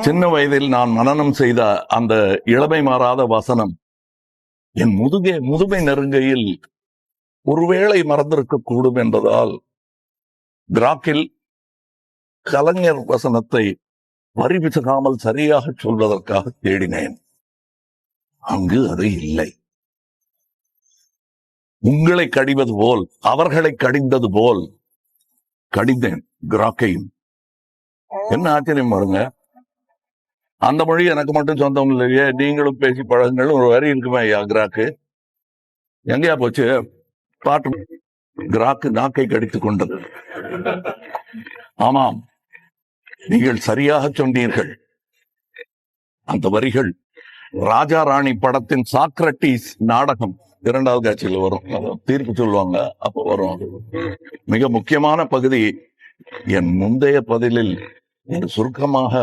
சின்ன வயதில் நான் மனனம் செய்த அந்த இளமை மாறாத வசனம் என் முதுமை நெருங்கையில் ஒருவேளை மறந்திருக்க கூடும் என்பதால் கிராக்கில் கலைஞர் வசனத்தை வரி பிசகாமல் சரியாக சொல்வதற்காக தேடினேன். அங்கு அது இல்லை. உங்களை கடிவது போல், அவர்களை கடிந்தது போல் கடிந்தேன் கிராக்கையும். என்ன ஆச்சரியம் பாருங்க, அந்த மொழி எனக்கு மட்டும் சொந்தம் இல்லையே, நீங்களும் பேசி பழகுங்கள். ஒரு வரி இருக்குமே ஐயா, கிராக்கு எங்கேயா போச்சு பாட்டு? கிராக்கு நாக்கை கடித்துக் கொண்டது. ஆமாம், நீங்கள் சரியாக சொன்னீர்கள். அந்த வரிகள் ராஜா ராணி படத்தின் சாக்ரட்டிஸ் நாடகம் 2வது காட்சியில் வரும். தீர்ப்பு சொல்லுவாங்க, அப்ப வரும். மிக முக்கியமான பகுதி என் முந்தைய பதிலில் சுருக்கமாக